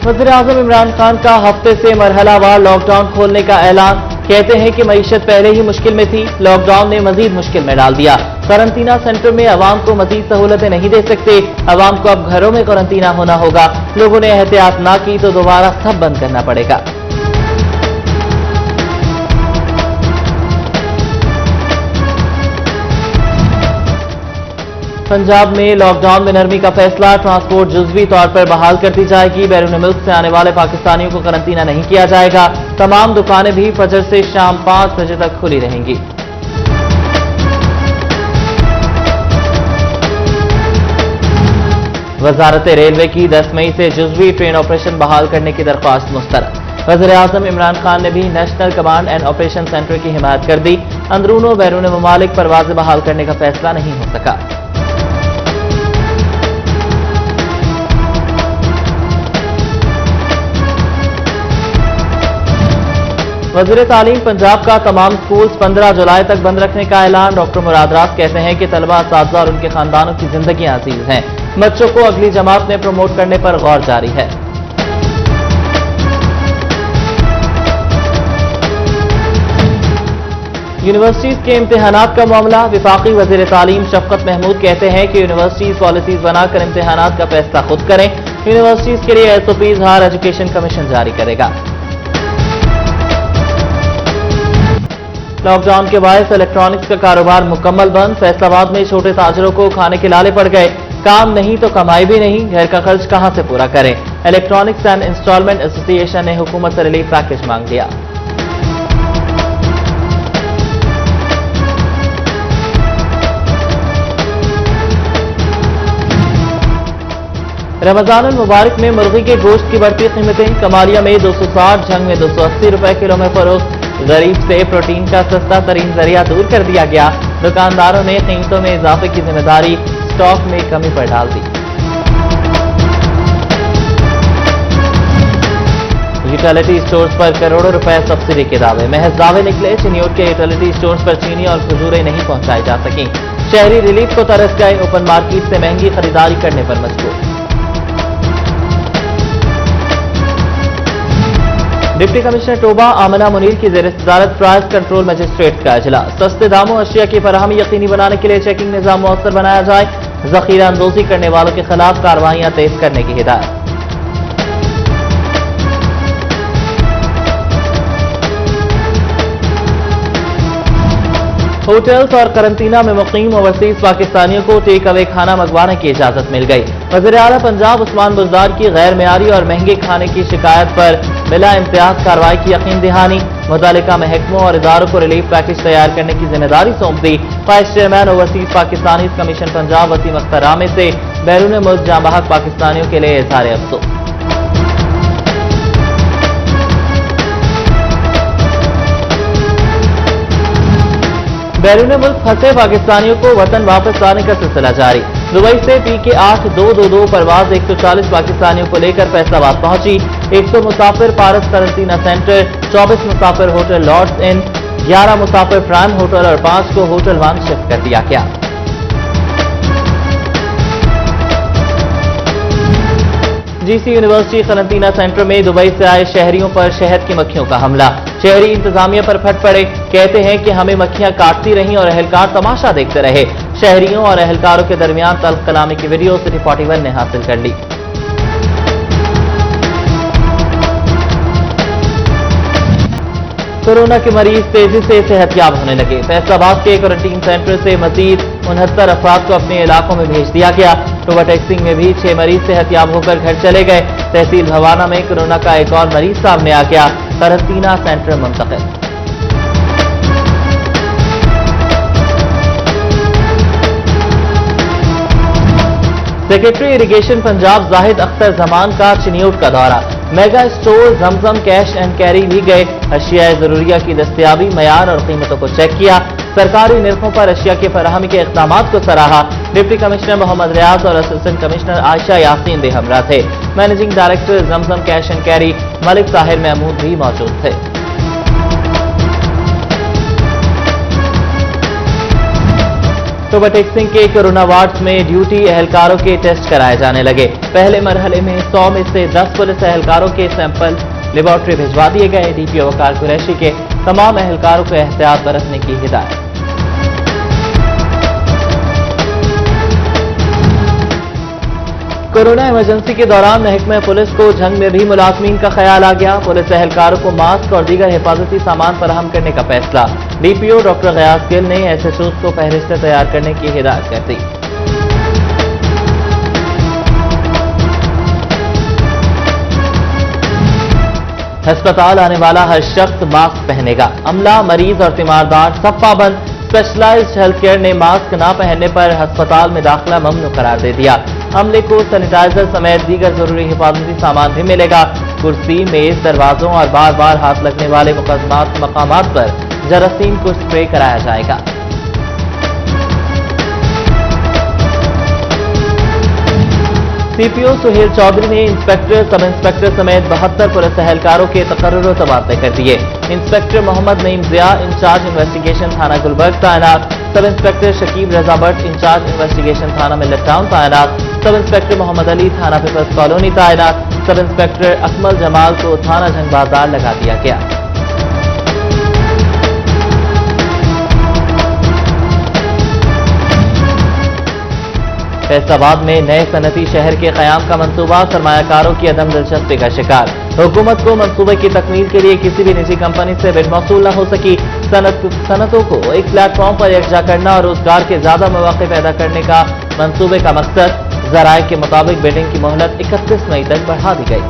वज़ीर-ए-आज़म इमरान खान का हफ्ते से मरहलावार लॉकडाउन खोलने का ऐलान। कहते हैं कि मईशत पहले ही मुश्किल में थी, लॉकडाउन ने मजीद मुश्किल में डाल दिया। क्वारंटीना सेंटर में अवाम को मजीद सहूलतें नहीं दे सकते, अवाम को अब घरों में क्वारंटीना होना होगा। लोगों ने एहतियात ना की तो दोबारा सब बंद करना पड़ेगा। पंजाब में लॉकडाउन में नरमी का फैसला, ट्रांसपोर्ट जुज़वी तौर पर बहाल कर दी जाएगी। बैरून मुल्क से आने वाले पाकिस्तानियों को क्वारंटीना नहीं किया जाएगा। तमाम दुकानें भी फजर से शाम 5 बजे तक खुली रहेंगी। वजारत रेलवे की 10 मई से जुज़वी ट्रेन ऑपरेशन बहाल करने की दरख्वास्त मुस्तरद। वज़ीर-ए-आज़म इमरान खान ने भी national command and operation centre की हिमायत कर दी। अंदरून व बैरून ममालिक परवाज़ें बहाल करने का फैसला नहीं हो सका। वज़ीर तालीम पंजाब का तमाम स्कूल्स 15 जुलाई तक बंद रखने का ऐलान। डॉक्टर मुराद राज कहते हैं कि तलबा, असातिज़ा और उनके खानदानों की जिंदगियां अजीज हैं। बच्चों को अगली जमात में प्रमोट करने पर गौर जारी है। यूनिवर्सिटीज के इम्तिहानात का मामला। विफाकी वज़ीर तालीम शफकत महमूद कहते हैं कि यूनिवर्सिटीज पॉलिसीज बनाकर इम्तिहानात का फैसला खुद करें। यूनिवर्सिटीज के लिए SOPs हायर एजुकेशन कमीशन जारी करेगा। लॉकडाउन के बायस इलेक्ट्रॉनिक्स का कारोबार मुकम्मल बंद। फैसलाबाद में छोटे ताजरों को खाने के लाले पड़ गए। काम नहीं तो कमाई भी नहीं, घर का खर्च कहां से पूरा करें। इलेक्ट्रॉनिक्स एंड इंस्टॉलमेंट एसोसिएशन ने हुकूमत से रिलीफ पैकेज मांग लिया। रमजान मुबारक में मुर्गी के गोश्त की बढ़ती कीमतें। कमालिया में 260, झंग में 280 रुपए किलो में फरोख्त। गरीब से प्रोटीन का सस्ता तरीन जरिया दूर कर दिया गया। दुकानदारों ने कीमतों में इजाफे की जिम्मेदारी स्टॉक में कमी पर डाल दी। यूटिलिटी स्टोर्स पर करोड़ों रुपए सब्सिडी के दावे। महज दावे निकले। चिन्योट के यूटिलिटी स्टोर्स पर चीनी और खजूरें नहीं पहुंचाई जा सकी। शहरी रिलीफ को तरस गए। ओपन मार्केट से महंगी खरीदारी करने पर मजबूर। डिप्टी कमिश्नर टोबा आमना मुनीर की ज़ेर सदारत प्राइस कंट्रोल मजिस्ट्रेट का इजलास। सस्ते दामों अशिया की फराहमी यकीनी बनाने के लिए चेकिंग निज़ाम मौसर बनाया जाए। ज़ख़ीरा अंदोज़ी करने वालों के खिलाफ कार्रवाइयां तेज करने की हिदायत। होटल्स और करंटीना में मुकीम ओवरसीज पाकिस्तानियों को टेक अवे खाना मंगवाने की इजाजत मिल गई। वज़ीर आला पंजाब उस्मान बुज़दार की गैर मेयारी और महंगे खाने की शिकायत पर बिला इम्तियाज कार्रवाई की यकीन दहानी। मुतल्लिका महकमों और इदारों को रिलीफ पैकेज तैयार करने की जिम्मेदारी सौंप दी। Vice chairman overseas Pakistani commission Punjab Waseem Akhtar Ramay से बैरून मुल्क जाँ बहक पाकिस्तानियों के लिए इज़हार अफसोस। बैरून मुल्क फंसे पाकिस्तानियों को वतन वापस लाने का सिलसिला जारी। दुबई से PK 8222 परवाज 140 पाकिस्तानियों को लेकर फैसलाबाद पहुंची। 100 मुसाफिर पारस करंटीना सेंटर, 24 मुसाफिर होटल लॉर्ड्स इन, 11 मुसाफिर प्राइम होटल और 5 को होटल वन शिफ्ट कर दिया गया। GC यूनिवर्सिटी करंटीना सेंटर में दुबई से आए शहरियों पर शहद की मक्खियों का हमला। शहरी इंतजामिया पर फट पड़े। कहते हैं कि हमें मक्खियां काटती रहीं और अहलकार तमाशा देखते रहे। शहरियों और अहलकारों के दरमियान तल्ख कलामी की वीडियो सिटी 41 ने हासिल कर ली। कोरोना के मरीज तेजी से सेहतयाब होने लगे। फैसलाबाद के क्वारंटीन सेंटर से मजीद 69 अफराद को अपने इलाकों में भेज दिया गया। टोबा टेक्सिंग में भी 6 मरीज सेहतयाब होकर घर चले गए। तहसील भवाना में कोरोना का एक और मरीज सामने आ गया। करंटीना सेंटर मुंतकिल। सेक्रेटरी इरिगेशन पंजाब जाहिद अख्तर जमान का चिन्योट का दौरा। Mega store Zamzam cash and carry भी गए। अशिया जरूरिया की दस्तयाबी, मयार और कीमतों को चेक किया। सरकारी निर्खों पर अशिया के फराहमी के इक़दामात को सराहा। डिप्टी कमिश्नर मोहम्मद रियाज और असिस्टेंट कमिश्नर आयशा यासीन भी हमरा थे। Managing director Zamzam cash and carry Malik Tahir Mahmood भी मौजूद थे। सुबह टेक्सिंग के कोरोना वार्ड्स में ड्यूटी एहलकारों के टेस्ट कराए जाने लगे। पहले मरहले में 100 में से 10 पुलिस एहलकारों के सैंपल लेबोरेटरी भिजवा दिए गए। डीपीओ वकार कुरैशी के तमाम एहलकारों को एहतियात बरतने की हिदायत। कोरोना इमरजेंसी के दौरान महकमे पुलिस को जंग में भी मुलाजमीन का ख्याल आ गया। पुलिस एहलकारों को मास्क और दीगर हिफाजती सामान फराहम करने का फैसला। डीपीओ डॉक्टर गयास गिल ने एसएचओ को फहरिस्तें तैयार करने की हिदायत कर दी। अस्पताल आने वाला हर शख्स मास्क पहनेगा। अमला, मरीज और तीमारदार सब पाबंद। स्पेशलाइज्ड हेल्थ केयर ने मास्क न पहनने पर अस्पताल में दाखिला ममनू करार दे दिया। अमले को सैनिटाइजर समेत दीगर जरूरी हिफाजती सामान भी मिलेगा। कुर्सी, मेज, दरवाजों और बार बार हाथ लगने वाले मकामात पर जरासीम को स्प्रे कराया जाएगा। सीपीओ सुहेल चौधरी ने इंस्पेक्टर, सब इंस्पेक्टर समेत 72 पुलिस एहलकारों के तकर्रुर और तबादले कर दिए। इंस्पेक्टर मोहम्मद नईम जिया इंचार्ज इन्वेस्टिगेशन थाना गुलबर्ग तैनात। सब इंस्पेक्टर शकीब रजा भट्ट इंचार्ज इन्वेस्टिगेशन थाना मिल्लत टाउन तैनात। सब इंस्पेक्टर मोहम्मद अली थाना पीपल्स कॉलोनी तैनात। सब इंस्पेक्टर अकमल जमाल को थाना जंग बाजार लगा दिया गया। फैसलाबाद में नए सनती शहर के क़याम का मंसूबा सरमायाकारों की अदम दिलचस्पी का शिकार। हुकूमत को मंसूबे की तकमील के लिए किसी भी निजी कंपनी से बिड मौसूल न हो सकी। सनतों को एक प्लेटफॉर्म पर यकजा करना और रोजगार के ज्यादा मौके पैदा करने का मंसूबे का मकसद। ज़राए के मुताबिक बिडिंग की मोहलत 31 मई तक बढ़ा दी गई।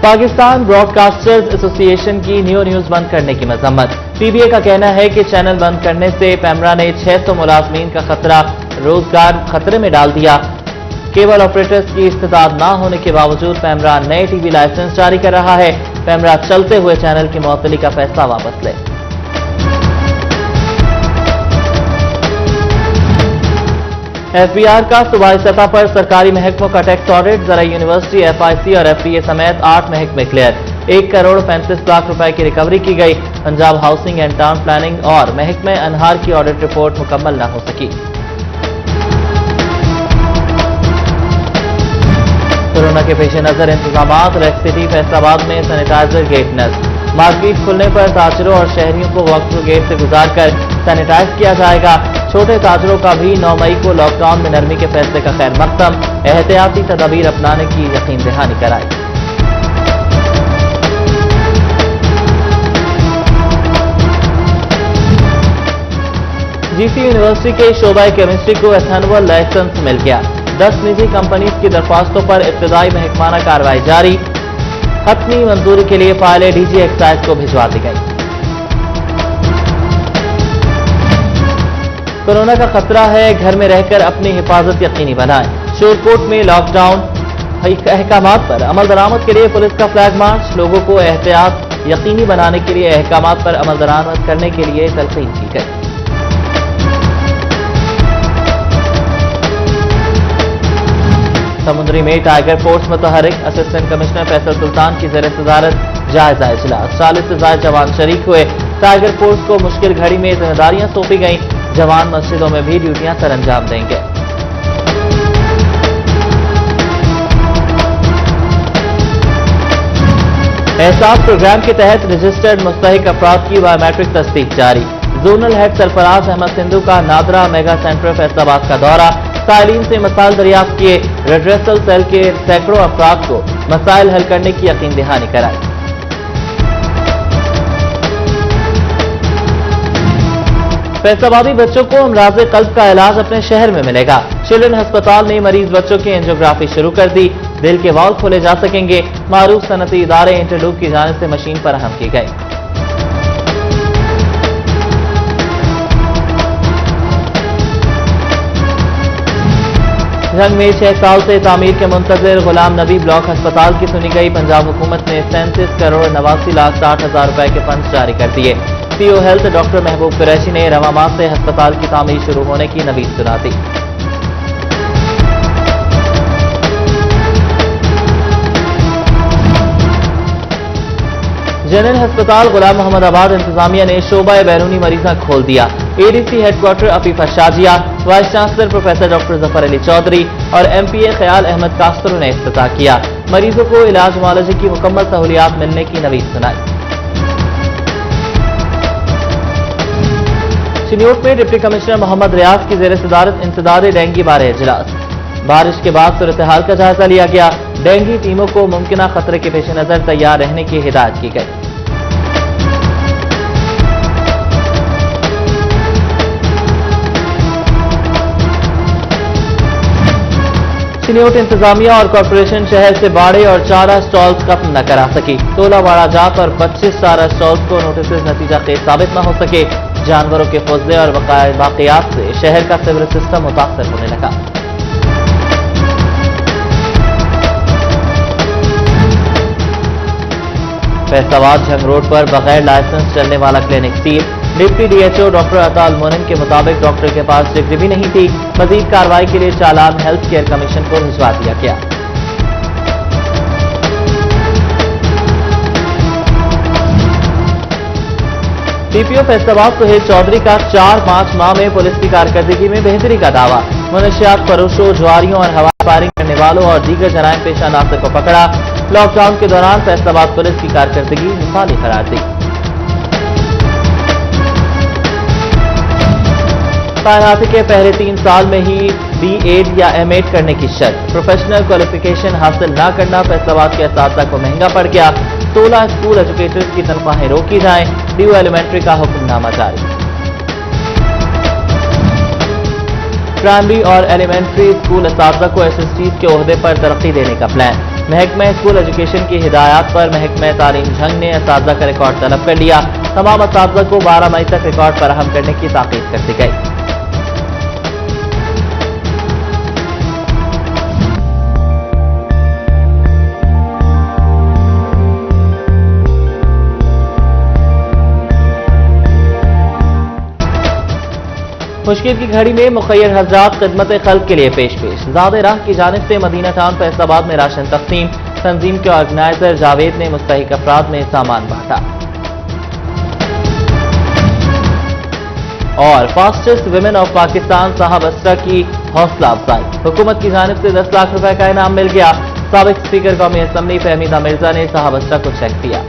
पाकिस्तान ब्रॉडकास्टर्स एसोसिएशन की न्यूज़ बंद करने की मजम्मत। पीबीए का कहना है कि चैनल बंद करने से पैमरा ने 600 मुलाजमीन का रोजगार खतरे में डाल दिया। केबल ऑपरेटर्स की इस्तेदाद न होने के बावजूद पैमरा नए टीवी लाइसेंस जारी कर रहा है। पैमरा चलते हुए चैनल की मुअत्तली का फैसला वापस ले। एफबीआर का सूबाई सतह पर सरकारी महकमों का टैक्स ऑडिट। ज़राई यूनिवर्सिटी, एफआईसी और एफपीए समेत 8 महकमे क्लियर। 1 करोड़ 35 लाख रुपए की रिकवरी की गई। Punjab housing and town planning और महकमे अनहार की ऑडिट रिपोर्ट मुकम्मल न हो सकी। कोरोना के पेश नजर इंतजामात। रेड सिटी फैसलाबाद में सैनिटाइजर गेट नस्ब। मार्केट खुलने पर ताजरों और शहरियों को वक्त गेट से गुजारकर सैनिटाइज किया जाएगा। छोटे ताजरों का भी 9 मई को लॉकडाउन में नरमी के फैसले का खैर मकदम। एहतियाती तदाबीर अपनाने की यकीन दहानी कराई। जीसी यूनिवर्सिटी के शोबा केमिस्ट्री को एथेनॉल लाइसेंस मिल गया। 10 निजी कंपनीज की दरख्वास्तों पर इब्तदाई महकमाना कार्रवाई जारी। हतमी मंजूरी के लिए फाइलें डीजी एक्साइज को भिजवा दी गई। कोरोना का खतरा है, घर में रहकर अपनी हिफाजत यकीनी बनाएं। शोरकोट में लॉकडाउन अहकामात पर अमल दरामद के लिए पुलिस का फ्लैग मार्च। लोगों को एहतियात यकीनी बनाने के लिए अहकामात पर अमल दरामद करने के लिए तलकीन की गई। समुद्री में टाइगर फोर्स मुतहरिक। असिस्टेंट कमिश्नर फैसल सुल्तान की ज़ेर सदारत जायजा इजलास। 40 से ज्यादा जवान शरीक हुए। टाइगर फोर्स को मुश्किल घड़ी में जिम्मेदारियां सौंपी गईं। जवान मस्जिदों में भी ड्यूटियां सर अंजाम देंगे। एहसास प्रोग्राम के तहत रजिस्टर्ड मुस्तहिक अफराद की बायोमेट्रिक तस्दीक जारी। जोनल हेड सरफराज अहमद सिंधु का नादरा मेगा सेंटर फैसलाबाद का दौरा। साइलिन से मसाइल दरियाफ्त किए। रेड्रेसल सेल के सैकड़ों अफराद को मसाइल हल करने की यकीन दहानी कराई। फैसलाबादी बच्चों को अमराज़े कल्ब का इलाज अपने शहर में मिलेगा। चिल्ड्रन अस्पताल ने मरीज बच्चों की एंजियोग्राफी शुरू कर दी। दिल के वाल्व खोले जा सकेंगे। मारूफ सनती इदारे इंटरलूक की जानिब से मशीन फराहम की गई। जंग में 6 साल से तामीर के मुंतजर गुलाम नबी ब्लॉक अस्पताल की सुनी गई। पंजाब हुकूमत ने 37 करोड़ 89 लाख 60 हजार रुपए के फंड जारी कर दिए। सीओ हेल्थ डॉक्टर महबूब कुरैशी ने रवा माह से अस्पताल की तामीर शुरू होने की नवीद सुना दी। जनरल हस्पताल गुलाम मोहम्मद आबाद इंतजामिया ने शोबा बैरूनी मरीजा खोल दिया। ADC headquarter Afifa Shazia, vice chancellor professor doctor Zafar Ali Chaudhry और एमपीए ख्याल अहमद कास्तरो ने इफ्तिताह किया। मरीजों को इलाज मुआलजे की मुकम्मल सहूलियात मिलने की नवीद सुनाई। चिन्योट में डिप्टी कमिश्नर मोहम्मद रियाज की जेर सदारत इंसदाद डेंगू बारे इजलास। बारिश के बाद सूरत हाल का जायजा लिया गया। डेंगू टीमों को मुमकिन खतरे के पेश नजर तैयार रहने की हिदायत की गई। चिन्योट इंतजामिया और कॉर्पोरेशन शहर से बाड़े और चारा स्टॉल्स खत्म न करा सकी। तोला बाड़ा जात और 25 चारा स्टॉल्स को नोटिस नतीजा खेज साबित न हो सके। जानवरों के फौजले और बाकियात से शहर का सिविल सिस्टम मुतासर होने लगा। फैसलाबाद झंग रोड पर बगैर लाइसेंस चलने वाला clinic seal. Deputy DHO doctor अताल मोनन के मुताबिक डॉक्टर के पास डिग्री भी नहीं थी। मजीद कार्रवाई के लिए चालान हेल्थ केयर कमीशन को भिजवा दिया गया। पीपीओ फैसलाबाद सुहेल चौधरी का 4-5 माह में पुलिस की कारकर्दगी में बेहतरी का दावा। मनशियात फरोशों, जुआरियों और हवा फायरिंग करने वालों और दीगर जराइम पेशा अनासर को पकड़ा। लॉकडाउन के दौरान फैसलाबाद पुलिस की कारकर्दगी मिसाली करार दी। तैनाती के पहले 3 साल में ही B.Ed या M.Ed करने की शर्त। प्रोफेशनल क्वालिफिकेशन हासिल न करना फैसलाबाद के असातिज़ा को महंगा पड़ गया। 16 स्कूल एजुकेटर्स की तनख्वाहें रोकी जाएं। ड्यू एलिमेंट्री का हुक्मनामा जारी। प्राइमरी और एलिमेंट्री स्कूल असातिज़ा को SSTs के ओहदे पर तरक्की देने का प्लान। महकमा स्कूल एजुकेशन की हिदायत पर महकमा तालीम झंग ने असातिज़ा का रिकॉर्ड तलब कर लिया। तमाम असातिज़ा को 12 मई तक रिकॉर्ड फराहम करने की ताकीद कर दी गई। मुश्किल की घड़ी में मुखय्यर हज़रात खिदमत खल्क के लिए पेश। ज़ादे राह की जानिब से मदीना टाउन फैसलाबाद में राशन तकसीम। तंजीम के ऑर्गेनाइजर जावेद ने मुस्तहिक अफराद में सामान बांटा। और फास्टेस्ट विमेन ऑफ पाकिस्तान साहब असरा की हौसला अफजाई। हुकूमत की जानिब से 10 लाख रुपए का इनाम मिल गया। साबिक स्पीकर कौमी असम्बली फहमीदा मिर्जा ने साहब असरा को चेक दिया।